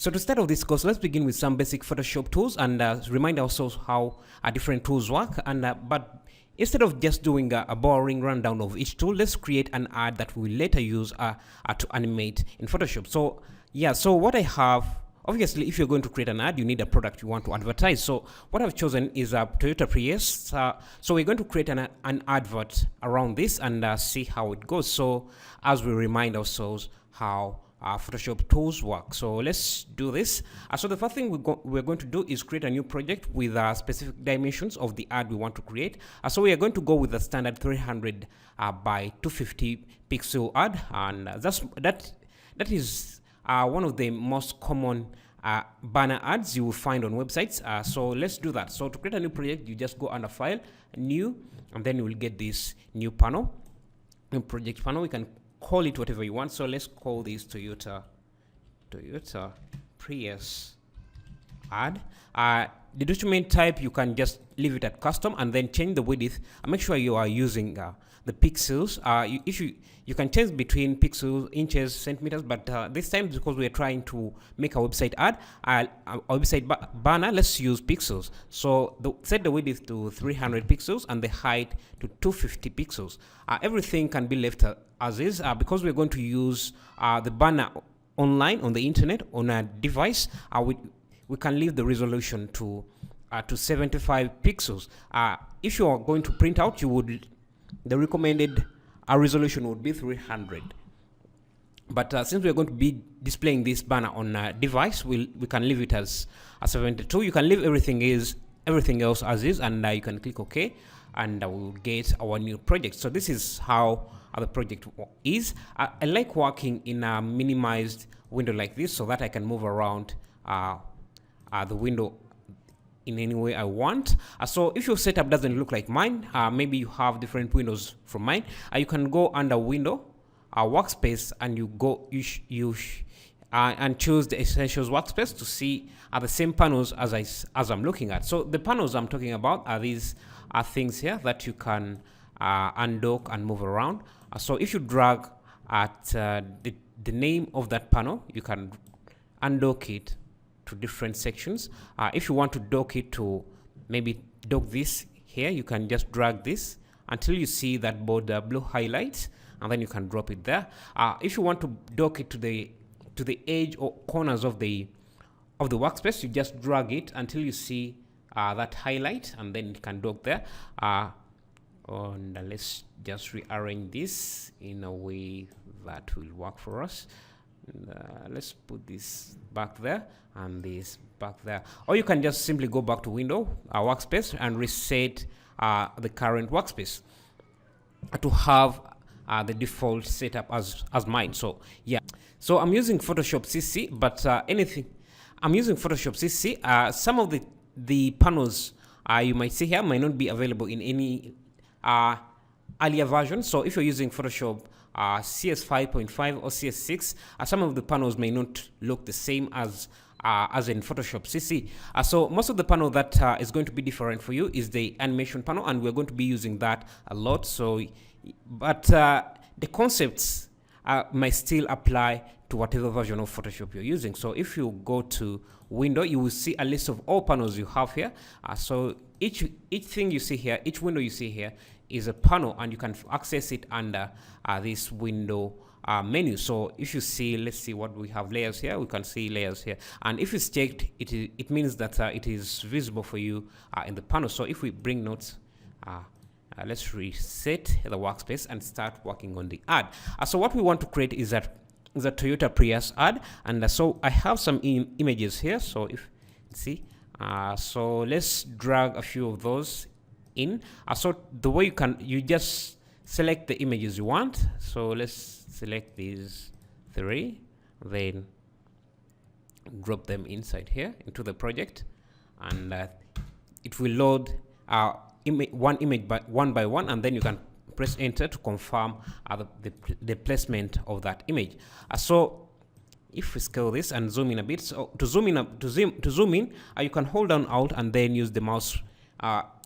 So to start off this course, let's begin with some basic Photoshop tools and remind ourselves how different tools work. But instead of just doing a boring rundown of each tool, let's create an ad that we will later use to animate in Photoshop. So yeah, so what I have, obviously, if you're going to create an ad, you need a product you want to advertise. So what I've chosen is a Toyota Prius. So we're going to create an advert around this and see how it goes. So as we remind ourselves how Photoshop tools work. So let's do this. So the first thing we're going to do is create a new project with specific dimensions of the ad we want to create. So we are going to go with the standard 300 by 250 pixel ad, and that is one of the most common banner ads you will find on websites. So let's do that. So to create a new project, you just go under File, New, and then you will get this new panel, new project panel. We can call it whatever you want. So let's call this Toyota Prius ad. The document type, you can just leave it at custom and then change the width and make sure you are using the pixels. You can change between pixels, inches, centimeters, but this time, because we are trying to make a website ad, a website banner, let's use pixels. So set the width to 300 pixels and the height to 250 pixels. Everything can be left as is, because we're going to use the banner online on the internet on a device. We can leave the resolution to 75 pixels. If you are going to print out, the recommended resolution would be 300. But since we are going to be displaying this banner on a device, we can leave it as a 72. You can leave everything else as is, and you can click OK, and we'll get our new project. So this is how the project is. I like working in a minimized window like this so that I can move around the window in any way I want. So if your setup doesn't look like mine, maybe you have different windows from mine, you can go under Window, Workspace, and you go and choose the Essentials Workspace to see the same panels as I'm looking at. So the panels I'm talking about are these things here that you can undock and move around. So if you drag at the name of that panel, you can undock it to different sections. If you want to dock it to maybe dock this here, you can just drag this until you see that border blue highlight, and then you can drop it there. If you want to dock it to the edge or corners of the workspace, you just drag it until you see that highlight, and then you can dock there. And let's just rearrange this in a way that will work for us. Let's put this back there and this back there, or you can just simply go back to Window, Workspace, and reset the current workspace to have the default setup as mine. So yeah, so I'm using Photoshop CC, but I'm using Photoshop CC. Some of the panels you might see here might not be available in any earlier version. So if you're using Photoshop CS 5.5 or CS6, some of the panels may not look the same as in Photoshop CC. So most of the panel that is going to be different for you is the animation panel, and we're going to be using that a lot. So, but the concepts might still apply to whatever version of Photoshop you're using. So if you go to Window, you will see a list of all panels you have here. So each thing you see here, each window you see here is a panel, and you can access it under this window menu. So if you see, let's see what we have, layers here, we can see layers here, and if it's checked, it means that it is visible for you in the panel. So if we bring notes, let's reset the workspace and start working on the ad. So what we want to create is a Toyota Prius ad, and so I have some images here. So if see, so let's drag a few of those in. So the way you just select the images you want. So let's select these 3, then drop them inside here into the project, and it will load one image one by one, and then you can press enter to confirm the placement of that image. So if we scale this and zoom in a bit, so to zoom in, you can hold down Alt and then use the mouse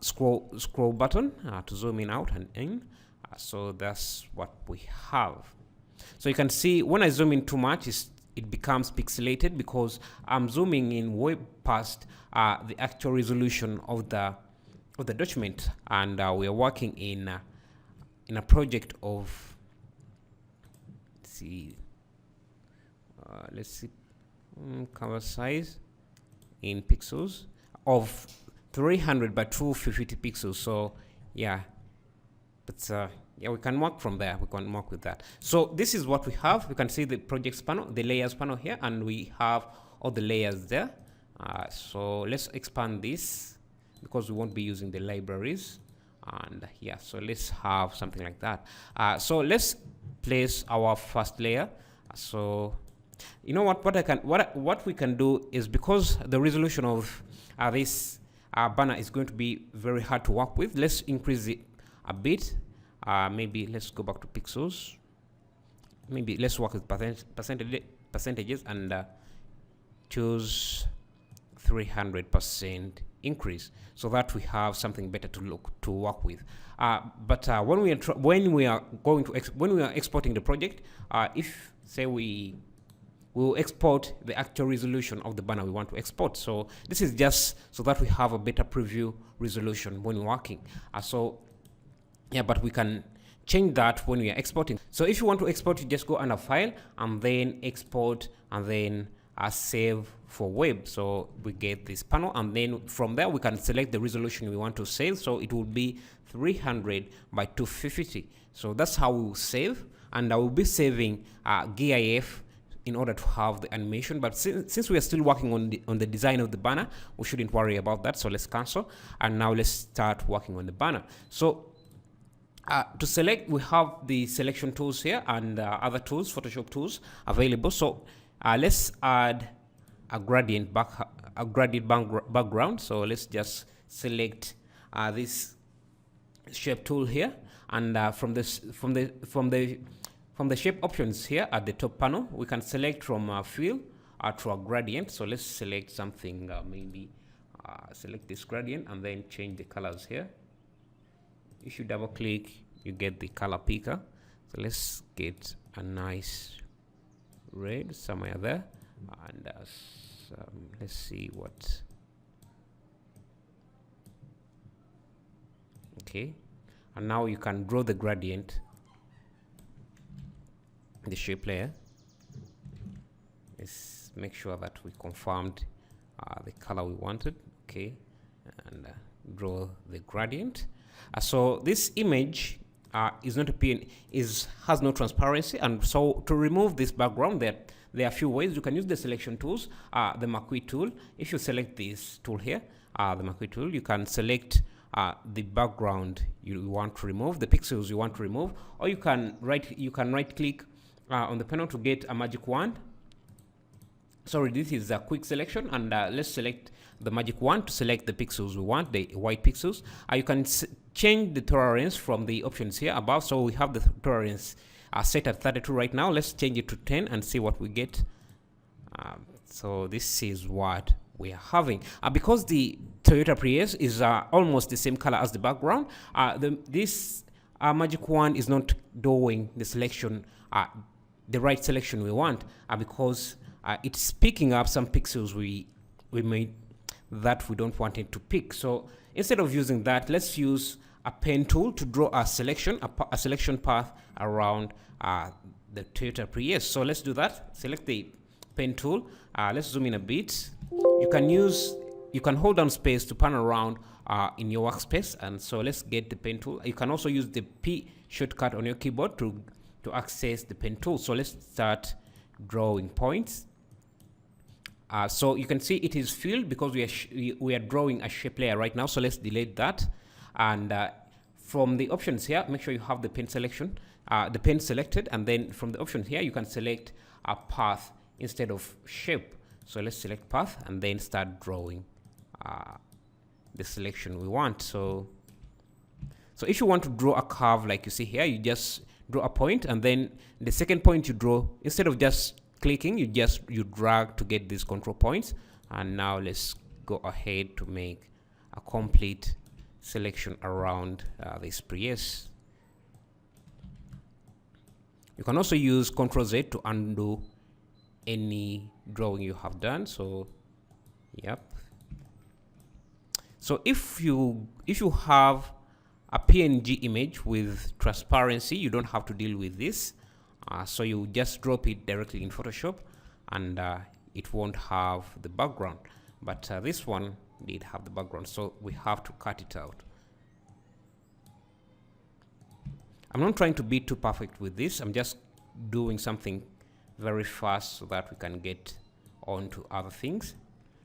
scroll button to zoom in, out and in. So that's what we have. So you can see when I zoom in too much, it becomes pixelated because I'm zooming in way past the actual resolution of the document, and we are working in a project of, let's see, cover size in pixels of 300 by 250 pixels. So yeah, but yeah, we can work from there. We can work with that. So this is what we have. We can see the projects panel, the layers panel here, and we have all the layers there. So let's expand this because we won't be using the libraries. And yeah, so let's have something like that. So let's place our first layer. So you know what we can do is, because the resolution of this banner is going to be very hard to work with, let's increase it a bit. Maybe let's go back to pixels. Maybe let's work with percentages and choose 300% increase, so that we have something better to work with. But when we are exporting the project, if say we will export the actual resolution of the banner we want to export. So this is just so that we have a better preview resolution when working. So yeah, but we can change that when we are exporting. So if you want to export, you just go under file and then export, and then save for web. So we get this panel, and then from there we can select the resolution we want to save. So it will be 300 by 250. So that's how we will save, and I will be saving GIF in order to have the animation. But since we are still working on the design of the banner, we shouldn't worry about that. So let's cancel, and now let's start working on the banner. So to select, we have the selection tools here and other tools, Photoshop tools available. So let's add a gradient background. So let's just select this shape tool here, and from the shape options here at the top panel, we can select from fill to a gradient. So let's select something, maybe select this gradient and then change the colors here. If you double click, you get the color picker. So let's get a nice red somewhere there, and let's see what. Okay, and now you can draw the gradient, the shape layer. Let's make sure that we confirmed the color we wanted. Okay, and draw the gradient. So this image is not appearing, has no transparency, and so to remove this background, there are a few ways. You can use the selection tools, the Marquee tool. If you select this tool here, the Marquee tool, you can select the background you want to remove, the pixels you want to remove, or you can right click on the panel to get a magic wand. Sorry, this is a quick selection, and let's select the magic wand to select the pixels we want, the white pixels. You can change the tolerance from the options here above. So we have the tolerance set at 32 right now. Let's change it to 10 and see what we get. So this is what we are having. Because the Toyota Prius is almost the same color as the background, this magic wand is not doing the selection, the right selection we want, because it's picking up some pixels we made that we don't want it to pick. So instead of using that, let's use a pen tool to draw a selection path around the Toyota Prius. So let's do that. Select the pen tool. Let's zoom in a bit. You can hold down space to pan around in your workspace, and so let's get the pen tool. You can also use the P shortcut on your keyboard to access the pen tool. So let's start drawing points. So you can see it is filled because we are drawing a shape layer right now. So let's delete that, and from the options here, make sure you have the pen selection, the pen selected, and then from the options here you can select a path instead of shape. So let's select path and then start drawing the selection we want. So if you want to draw a curve like you see here, you just draw a point, and then the second point you draw, instead of just clicking, you drag to get these control points. And now let's go ahead to make a complete selection around this Prius. You can also use Ctrl Z to undo any drawing you have done. So yep. So if you have a PNG image with transparency, you don't have to deal with this. So you just drop it directly in Photoshop, and it won't have the background. But this one did have the background, so we have to cut it out. I'm not trying to be too perfect with this. I'm just doing something very fast so that we can get on to other things,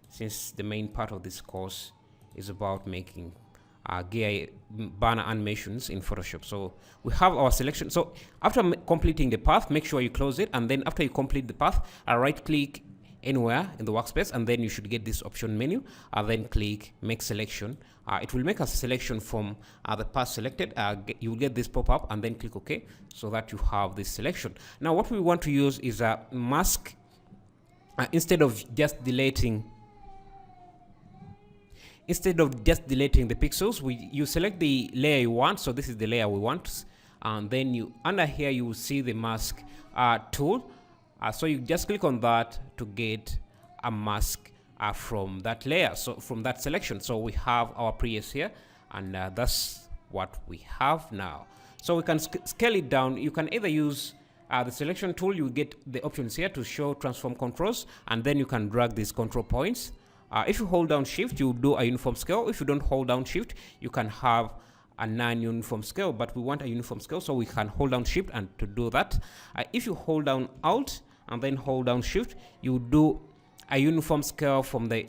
since the main part of this course is about making gear banner animations in Photoshop. So we have our selection. So after completing the path, make sure you close it, and then after you complete the path, right click anywhere in the workspace, and then you should get this option menu, and then click make selection. It will make a selection from the path selected. You will get this pop-up, and then click OK, so that you have this selection. Now what we want to use is a mask. Instead of just deleting the pixels, you select the layer you want. So this is the layer we want, and then you under here you will see the mask tool. So you just click on that to get a mask from that layer, so from that selection. So we have our previous here, and that's what we have now. So we can scale it down. You can either use the selection tool. You get the options here to show transform controls, and then you can drag these control points. If you hold down shift, you do a uniform scale. If you don't hold down shift, you can have a non-uniform scale, but we want a uniform scale, so we can hold down shift and to do that. If you hold down alt and then hold down shift, you do a uniform scale from the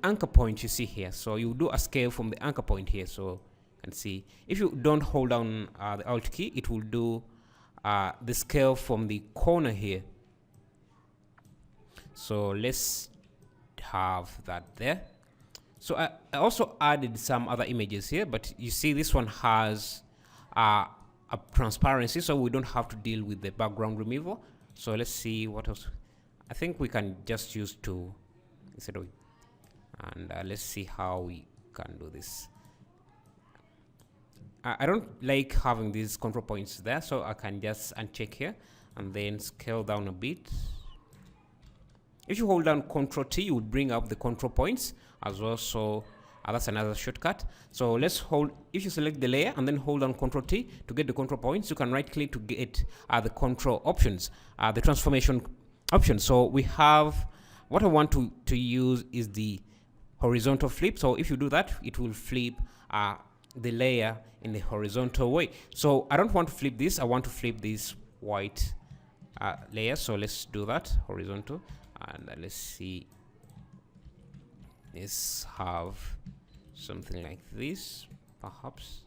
anchor point you see here. So you do a scale from the anchor point here. So you can see if you don't hold down the alt key, it will do the scale from the corner here. So let's have that there. So I also added some other images here, but you see this one has a transparency, so we don't have to deal with the background removal. So let's see what else. I think we can just use two instead of, and let's see how we can do this. I don't like having these control points there, so I can just uncheck here and then scale down a bit. If you hold down Ctrl T, you would bring up the control points as well. So that's another shortcut. So let's hold, if you select the layer and then hold down Ctrl T to get the control points, you can right click to get the control options, the transformation options. So we have, what I want to use is the horizontal flip. So if you do that, it will flip the layer in the horizontal way. So I don't want to flip this. I want to flip this white layer. So let's do that, horizontal. And let's see, let's have something like this perhaps,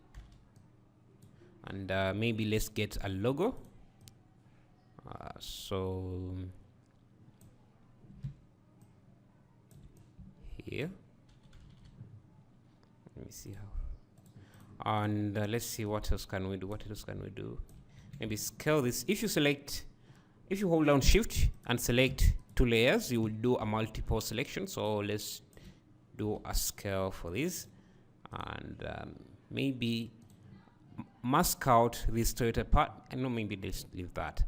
and maybe let's get a logo. So here, let me see how, and let's see what else can we do. Maybe scale this. If you hold down shift and select two layers, you will do a multiple selection. So let's do a scale for this, and maybe mask out this Toyota part. And no, maybe let's leave that.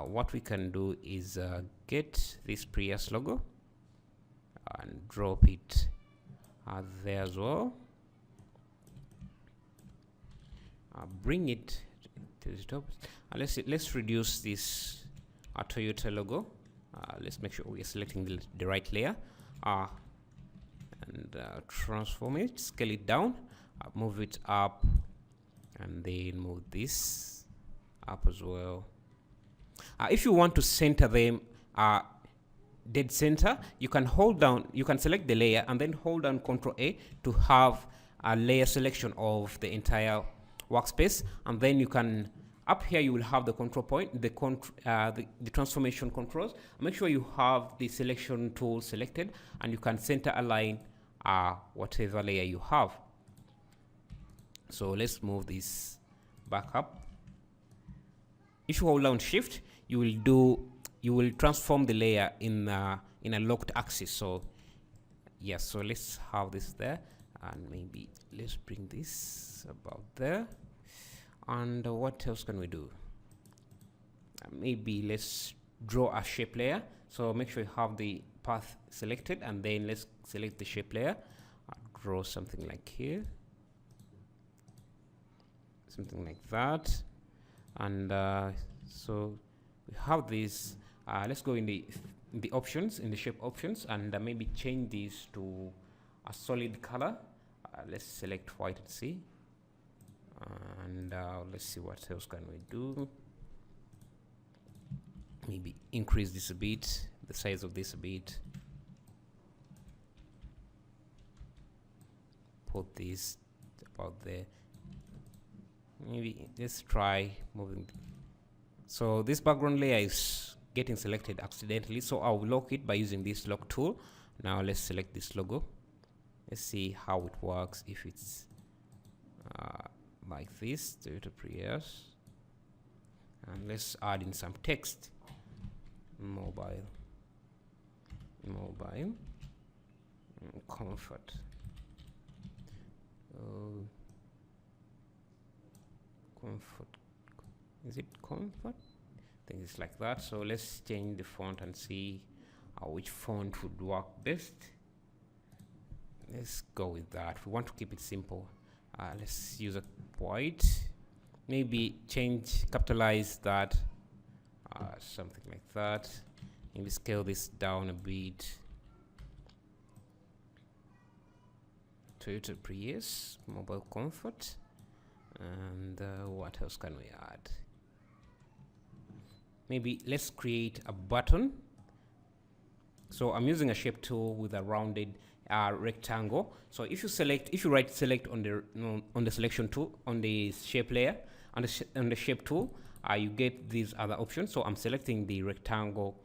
What we can do is get this Prius logo and drop it there as well. Bring it to the top. Let's reduce this Toyota logo. Let's make sure we are selecting the right layer, and transform it, scale it down, move it up, and then move this up as well. If you want to center them dead center, you can hold down, you can select the layer and then hold down Ctrl A to have a layer selection of the entire workspace, and then you can, up here you will have the control point, the transformation controls. Make sure you have the selection tool selected, and you can center align whatever layer you have. So let's move this back up. If you hold down shift, you will transform the layer in a locked axis. So yes, so let's have this there, and maybe let's bring this about there. And what else can we do? Maybe let's draw a shape layer. So make sure you have the path selected, and then let's select the shape layer. I'll draw something like here, something like that. And so we have this. Let's go in the options, in the shape options, and maybe change these to a solid color. Let's select white and see, and let's see what else can we do. Maybe increase this a bit, the size of this a bit. Put this about there. Maybe let's try moving. So this background layer is getting selected accidentally, so I'll lock it by using this lock tool. Now let's select this logo. Let's see how it works if it's like this. Toyota Prius, and let's add in some text. Mobile, comfort. Comfort. Is it comfort? I think it's like that. So let's change the font and see which font would work best. Let's go with that. We want to keep it simple. Let's use a white. Maybe capitalize that. Something like that. Maybe scale this down a bit. Toyota Prius, mobile comfort. And what else can we add? Maybe let's create a button. So I'm using a shape tool with a rounded rectangle. So if you right select on the selection tool, on the shape layer, on the shape tool, you get these other options. So I'm selecting the rectangle,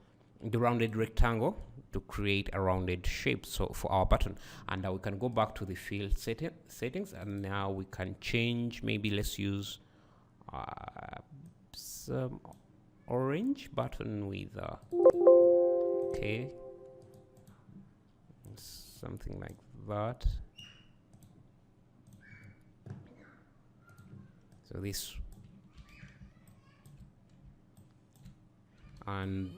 the rounded rectangle, to create a rounded shape. So for our button, and we can go back to the field settings, and now we can change. Maybe let's use some orange button with okay, something like that. So this, and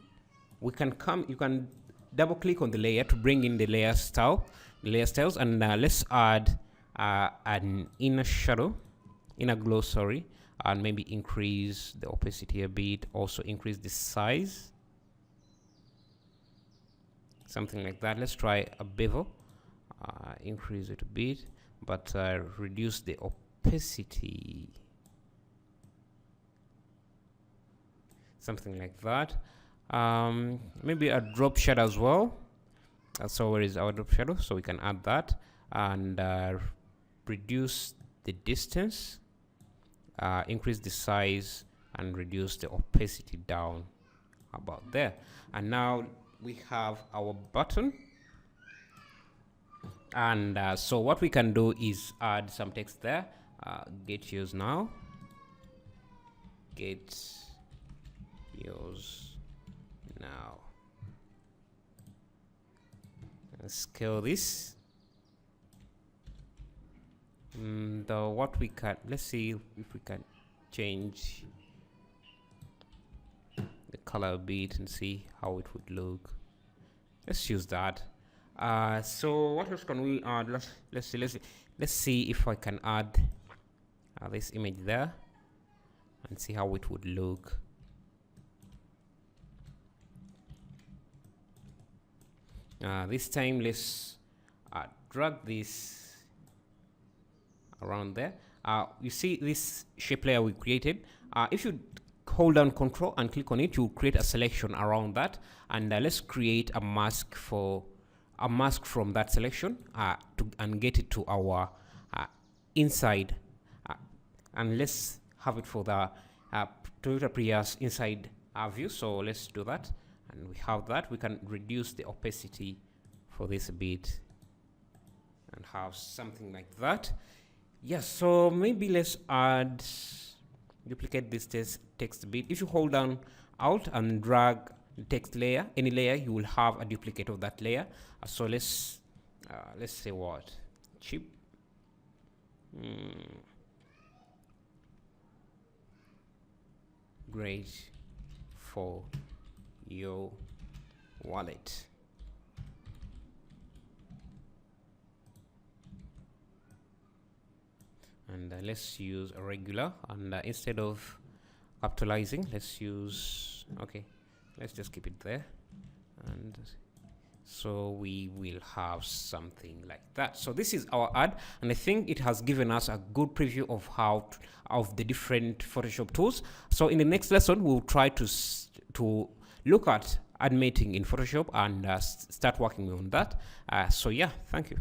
you can double click on the layer to bring in the layer styles, and let's add an inner glow, sorry, and maybe increase the opacity a bit, also increase the size, something like that. Let's try a bevel, increase it a bit, but reduce the opacity, something like that. Maybe a drop shadow as well. So where is our drop shadow? So we can add that, and reduce the distance, increase the size, and reduce the opacity down about there. And now we have our button, and so what we can do is add some text there. Get yours now, get yours now. Let's scale this. And what we can, let's see if we can change the color a bit and see how it would look. Let's use that. So what else can we add? Let's see if I can add this image there and see how it would look. This time let's drag this around there. You see this shape layer we created. If you hold down Control and click on it, you create a selection around that, and let's create a mask from that selection and get it to our inside, and let's have it for the Toyota Prius inside view. So let's do that, and we have that. We can reduce the opacity for this a bit and have something like that. Yes, so maybe let's duplicate this text a bit. If you hold down Alt and drag the text layer, any layer, you will have a duplicate of that layer. So let's say what? Cheap. Great for your wallet. And let's use a regular, and instead of capitalizing, let's use, okay, let's just keep it there. And so we will have something like that. So this is our ad, and I think it has given us a good preview of how of the different Photoshop tools. So in the next lesson, we'll try to look at animating in Photoshop and start working on that. So yeah, thank you.